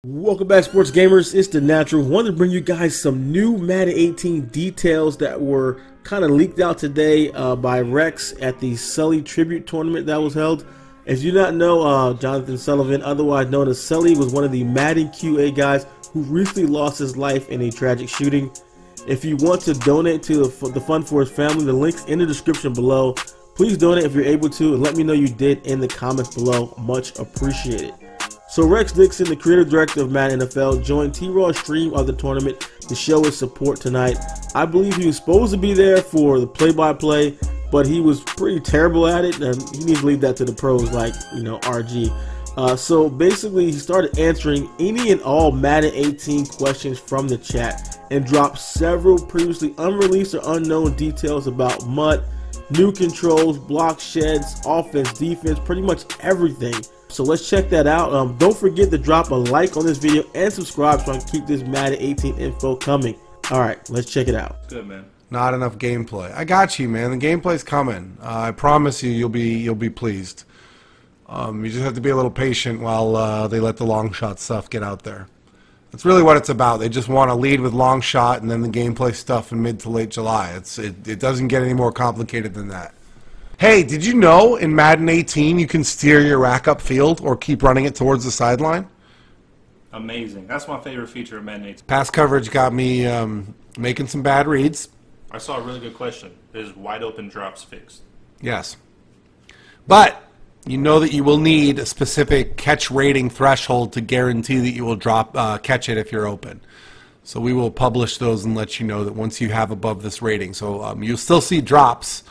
Welcome back, sports gamers. It's the Natural. Wanted to bring you guys some new Madden 18 details that were kind of leaked out today by Rex at the Sully tribute tournament that was held. As you not know, Jonathan Sullivan, otherwise known as Sully, was one of the Madden Q.A. guys who recently lost his life in a tragic shooting. If you want to donate to the fund for his family, the link's in the description below. Please donate if you're able to, and let me know you did in the comments below. Much appreciated. So Rex Dixon, the creative director of Madden NFL, joined T-Raw's stream of the tournament to show his support tonight. I believe he was supposed to be there for the play-by-play, but he was pretty terrible at it, and he needs to leave that to the pros like, RG. So basically, he started answering any and all Madden 18 questions from the chat and dropped several previously unreleased or unknown details about MUT, new controls, block sheds, offense, defense, pretty much everything. So let's check that out. Don't forget to drop a like on this video and subscribe so I can keep this Madden 18 info coming. Alright, let's check it out. Good, man. Not enough gameplay. I got you, man. The gameplay's coming. I promise you, you'll be pleased. You just have to be a little patient while they let the long shot stuff get out there. That's really what it's about. They just want to lead with long shot and then the gameplay stuff in mid to late July. It doesn't get any more complicated than that. Hey, did you know in Madden 18 you can steer your rack upfield or keep running it towards the sideline? Amazing. That's my favorite feature of Madden 18. Pass coverage got me making some bad reads. I saw a really good question. Is wide open drops fixed? Yes. But you know that you will need a specific catch rating threshold to guarantee that you will catch it if you're open. So we will publish those and let you know that once you have above this rating. So you'll still see drops,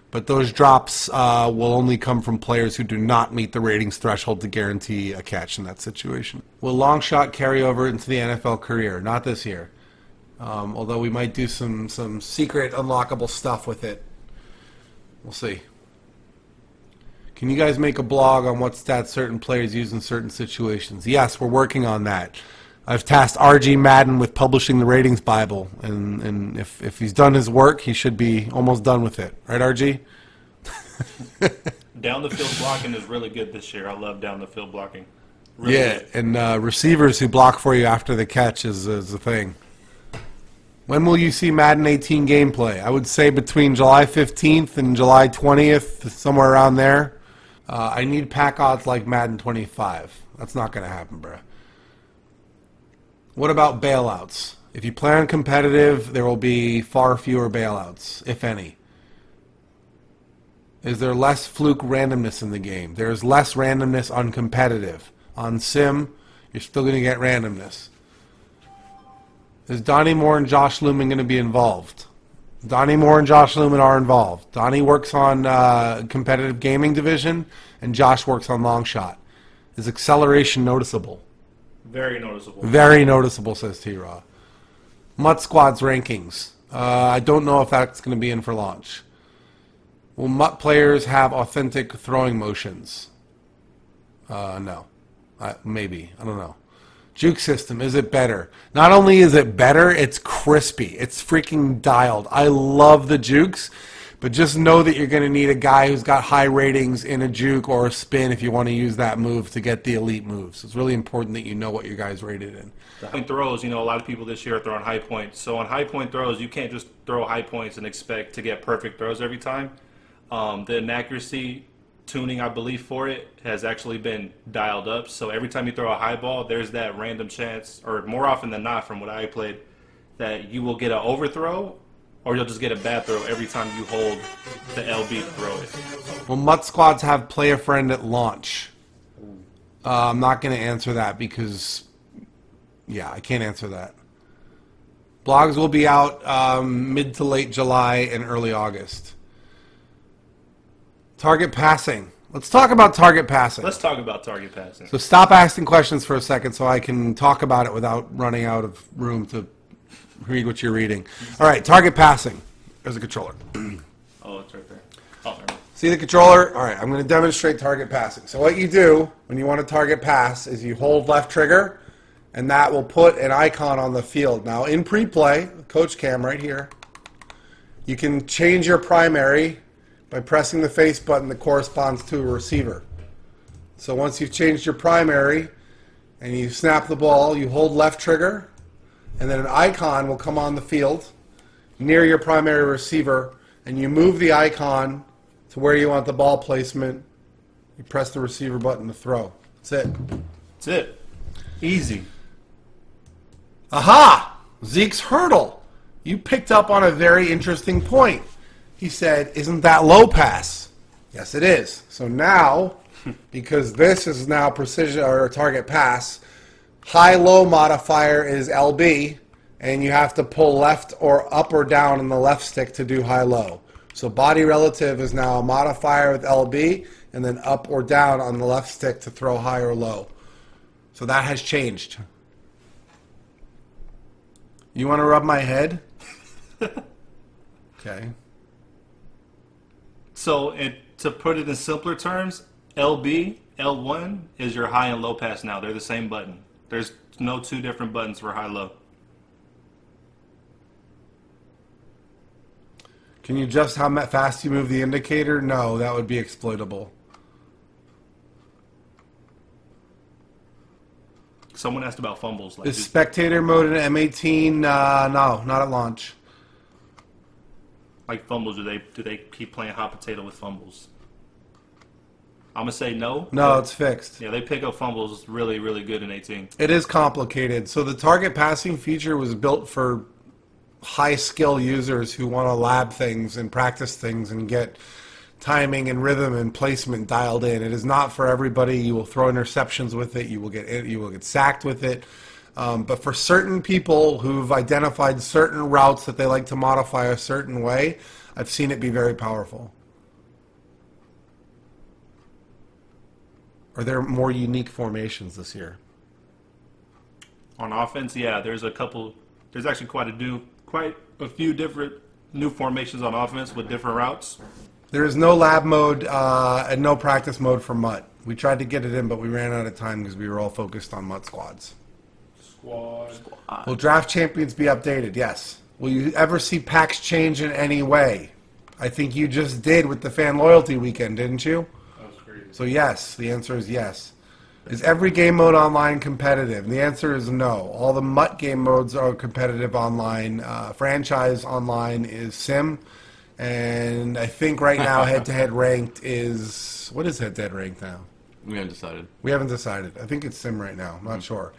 but those drops will only come from players who do not meet the ratings threshold to guarantee a catch in that situation. Will long shot carry over into the NFL career? Not this year. Although we might do some secret unlockable stuff with it. We'll see. Can you guys make a blog on what stats certain players use in certain situations? Yes, we're working on that. I've tasked RG Madden with publishing the ratings Bible, and if he's done his work, he should be almost done with it. Right, RG? Down the field blocking is really good this year. I love down the field blocking. Really Yeah, good. and receivers who block for you after the catch is a thing. When will you see Madden 18 gameplay? I would say between July 15th and July 20th, somewhere around there. I need pack odds like Madden 25. That's not going to happen, bruh. What about bailouts? If you play on competitive, there will be far fewer bailouts, if any. Is there less fluke randomness in the game? There's less randomness on competitive. On sim, you're still going to get randomness. Is Donnie Moore and Josh Lumen going to be involved? Donnie Moore and Josh Lumen are involved. Donnie works on competitive gaming division, and Josh works on long shot. Is acceleration noticeable? Very noticeable. Very noticeable, says T-Raw. MUT Squad's rankings. I don't know if that's going to be in for launch. Will MUT players have authentic throwing motions? No. Maybe. I don't know. Juke system, is it better? Not only is it better, it's crispy. It's freaking dialed. I love the jukes, but just know that you're going to need a guy who's got high ratings in a juke or a spin if you want to use that move to get the elite moves. It's really important that you know what your guy's rated in. The high throws, a lot of people this year are throwing high points. So on high point throws, you can't just throw high points and expect to get perfect throws every time. The inaccuracy tuning, I believe, for it has actually been dialed up. So every time you throw a high ball, there's that random chance, or more often than not from what I played, that you will get an overthrow or you'll just get a bad throw every time you hold the LB to throw it. Will MUT Squads have play a friend at launch? I'm not going to answer that because, yeah, I can't answer that. Blogs will be out mid to late July and early August. Target passing. Let's talk about target passing. Let's talk about target passing. So stop asking questions for a second so I can talk about it without running out of room to read what you're reading. All right, target passing. There's a controller. Oh, it's right there. Oh, there. See the controller? All right, I'm going to demonstrate target passing. So what you do when you want to target pass is you hold left trigger, and that will put an icon on the field. Now, in pre-play, coach cam right here, you can change your primary by pressing the face button that corresponds to a receiver. So once you've changed your primary, and you snap the ball, you hold left trigger, and then an icon will come on the field near your primary receiver, and you move the icon to where you want the ball placement. You press the receiver button to throw. That's it. That's it. Easy. Aha! Zeke's hurdle. You picked up on a very interesting point. He said, isn't that low pass? Yes, it is. So now, because this is now precision or target pass, high-low modifier is LB, and you have to pull left or up or down on the left stick to do high-low. So body relative is now a modifier with LB, and then up or down on the left stick to throw high or low. So that has changed. You want to rub my head? Okay. So to put it in simpler terms, LB, L1 is your high and low pass now. They're the same button. There's no two different buttons for high-low. Can you adjust how fast you move the indicator? No, that would be exploitable. Someone asked about fumbles. Like Is spectator mode in M18? No, not at launch. like fumbles, do they keep playing hot potato with fumbles? I'm gonna say no. No, it's fixed. Yeah, they pick up fumbles really, really good in 18. It is complicated. So the target passing feature was built for high skill users who want to lab things and practice things and get timing and rhythm and placement dialed in. It is not for everybody. You will throw interceptions with it. You will get sacked with it. But for certain people who've identified certain routes that they like to modify a certain way, I've seen it be very powerful. Are there more unique formations this year? On offense, yeah, there's actually quite a few different new formations on offense with different routes. There is no lab mode and no practice mode for MUT. We tried to get it in, but we ran out of time because we were all focused on MUT squads. Will draft champions be updated? Yes. Will you ever see packs change in any way? I think you just did with the fan loyalty weekend, didn't you? That was crazy. So yes, the answer is yes. Is every game mode online competitive? The answer is no. All the MUT game modes are competitive online. Franchise online is sim. And I think right now head-to-head ranked is... What is head-to-head ranked now? We haven't decided. We haven't decided. I think it's sim right now. I'm not sure.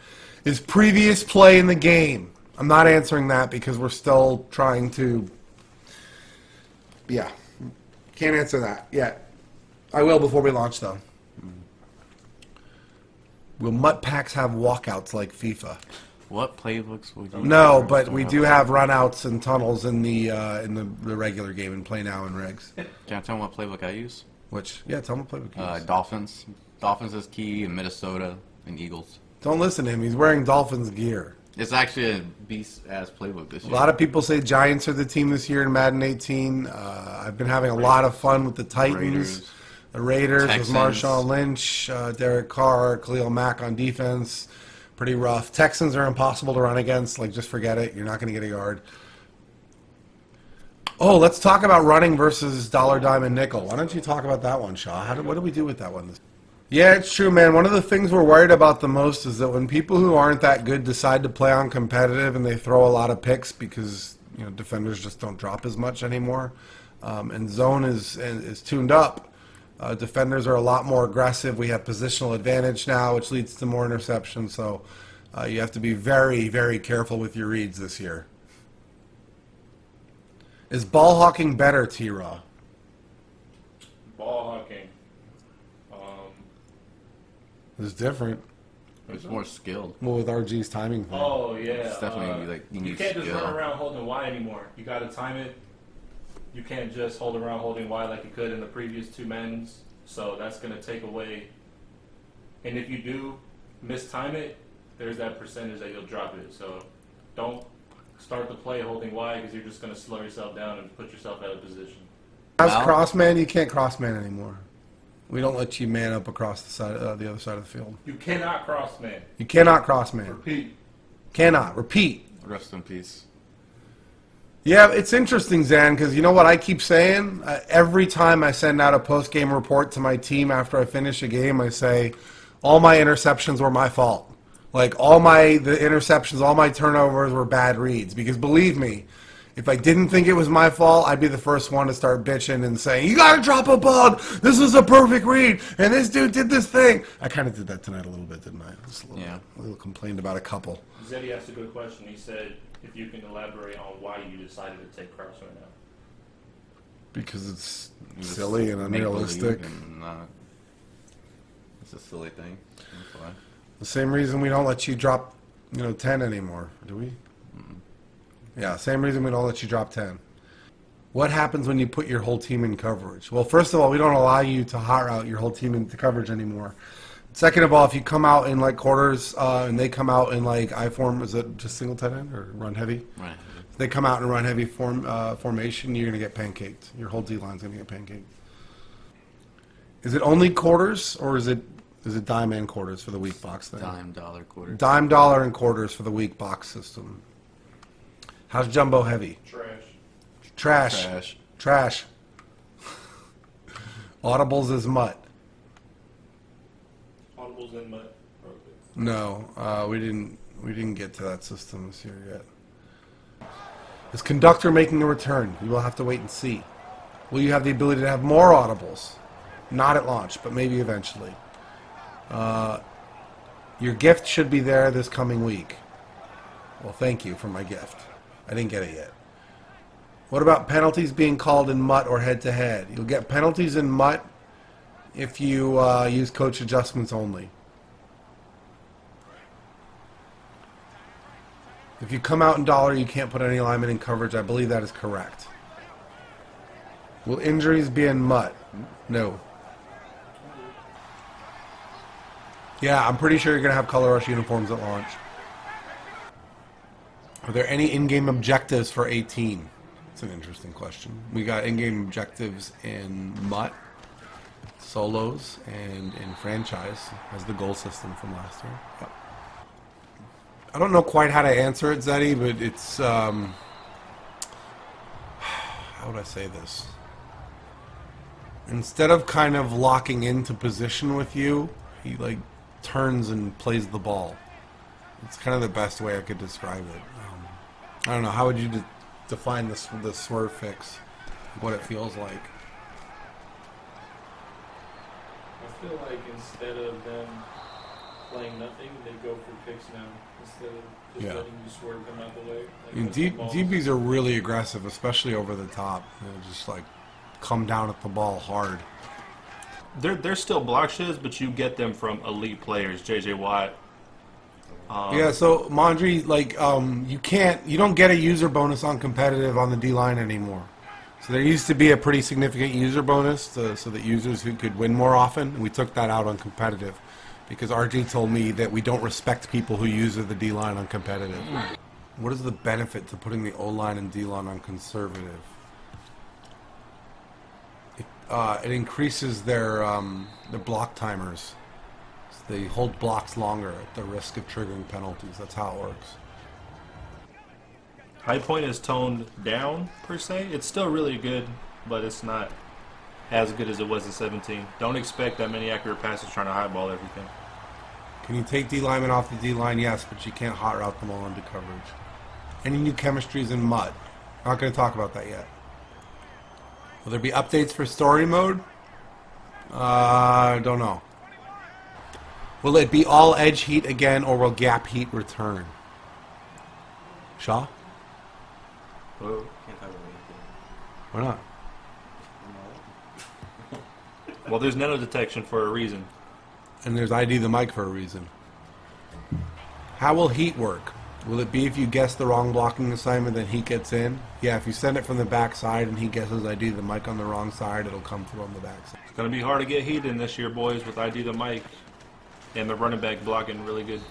Is previous play in the game? I'm not answering that because we're still trying to... Yeah. Can't answer that yet. I will before we launch, though. Will MUT packs have walkouts like FIFA? What playbooks will you... No, but we do have runouts and tunnels in the regular game in Play Now and Regs. Can I tell them what playbook I use? Which, yeah, tell them what playbook you use. Dolphins. Dolphins is key, and Minnesota, and Eagles. Don't listen to him. He's wearing Dolphins gear. It's actually a beast-ass playbook this year. A lot of people say Giants are the team this year in Madden 18. I've been having a lot of fun with the Titans, the Raiders Texans. with Marshawn Lynch, Derek Carr, Khalil Mack on defense. Pretty rough. Texans are impossible to run against. Like, just forget it. You're not going to get a yard. Oh, let's talk about running versus dollar, dime, and nickel. Why don't you talk about that one, Shaw? What do we do with that one? Yeah, it's true, man. One of the things we're worried about the most is that when people who aren't that good decide to play on competitive and they throw a lot of picks because defenders just don't drop as much anymore, and zone is tuned up. Defenders are a lot more aggressive. We have positional advantage now, which leads to more interceptions. So you have to be very, very careful with your reads this year. Is ball hawking better, T-Raw? Ball hawking. It's different. It's more skilled. Well, with RG's timing thing. Oh, yeah. It's definitely like you can't just run around holding Y anymore. You got to time it. You can't just hold around holding Y like you could in the previous two Maddens. So that's going to take away. And if you do mistime it, there's that percentage that you'll drop it. So don't start the play holding Y because you're just going to slow yourself down and put yourself out of position. As crossman, you can't crossman anymore. We don't let you man up across the other side of the field. You cannot cross man. You cannot crossman. Repeat. Cannot. Repeat. Rest in peace. Yeah, it's interesting, Zan, because you know what I keep saying? Every time I send out a post-game report to my team after I finish a game, I say, all my interceptions were my fault. Like the interceptions, all my turnovers were bad reads. Because believe me, if I didn't think it was my fault, I'd be the first one to start bitching and saying, you gotta drop a ball, this was a perfect read, and this dude did this thing. I kind of did that tonight a little bit, didn't I? Just a little complained about a couple. Zeddy asked a good question. He said, if you can elaborate on why you decided to take Carson right now. Because it's silly and unrealistic. It's a silly thing. That's why. The same reason we don't let you drop, 10 anymore, do we? Yeah, same reason we don't let you drop 10. What happens when you put your whole team in coverage? Well, first of all, we don't allow you to hot route your whole team into coverage anymore. Second of all, if you come out in like quarters and they come out in like I form, is it just single tight end or run heavy? Run heavy. If they come out in run heavy formation, you're going to get pancaked. Your whole D-line's going to get pancaked. Is it only quarters or is it dime and quarters for the weak box thing? Dime, dollar, quarter. Dime, dollar, and quarters for the weak box system. How's jumbo heavy? Trash. Audibles is MUT. Audibles and MUT. No, we didn't get to that system this year yet. Is conductor making a return? You will have to wait and see. Will you have the ability to have more audibles? Not at launch, but maybe eventually. Your gift should be there this coming week. Well, thank you for my gift. I didn't get it yet. What about penalties being called in MUT or head-to-head? You'll get penalties in MUT if you use coach adjustments only. If you come out in dollar, you can't put any linemen in coverage. I believe that is correct. Will injuries be in MUT? No. Yeah, I'm pretty sure you're going to have color rush uniforms at launch. Are there any in-game objectives for 18? It's an interesting question. We got in-game objectives in MUT, solos, and in franchise as the goal system from last year. Yep. I don't know quite how to answer it, Zeddy, but it's, how would I say this? Instead of kind of locking into position with you, he like turns and plays the ball. It's kind of the best way I could describe it. I don't know, how would you define the swerve fix, what it feels like? I feel like instead of them playing nothing, they go for picks now. Instead of just letting you swerve them out the way. Like DBs are really aggressive, especially over the top. Just like come down at the ball hard. They're still block shiz, but you get them from elite players, G.O.A.T. Yeah, so Mondry, like you don't get a user bonus on competitive on the D line anymore. So there used to be a pretty significant user bonus so that users who could win more often, and we took that out on competitive because RG told me that we don't respect people who use the D line on competitive. What is the benefit to putting the O line and D line on conservative? It increases their block timers. They hold blocks longer at the risk of triggering penalties. That's how it works. High point is toned down, per se. It's still really good, but it's not as good as it was in 17. Don't expect that many accurate passes trying to highball everything. Can you take D linemen off the D line? Yes, but you can't hot route them all into coverage. Any new chemistries in MUT? Not going to talk about that yet. Will there be updates for story mode? I don't know. Will it be all edge heat again, or will gap heat return? Shaw? Well, can't talk about anything. Why not? Well, there's nano detection for a reason. And there's ID the mic for a reason. How will heat work? Will it be if you guess the wrong blocking assignment, then heat gets in? Yeah, if you send it from the back side and he guesses ID the mic on the wrong side, it'll come through on the back side. It's going to be hard to get heat in this year, boys, with ID the mic. And the running back blocking really good.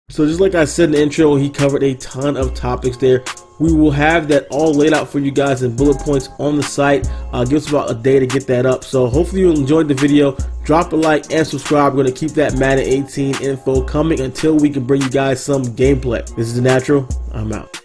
So just like I said in the intro, he covered a ton of topics there. We will have that all laid out for you guys in bullet points on the site. Give us about a day to get that up. So hopefully you enjoyed the video. Drop a like and subscribe. We're going to keep that Madden 18 info coming until we can bring you guys some gameplay. This is The Natural. I'm out.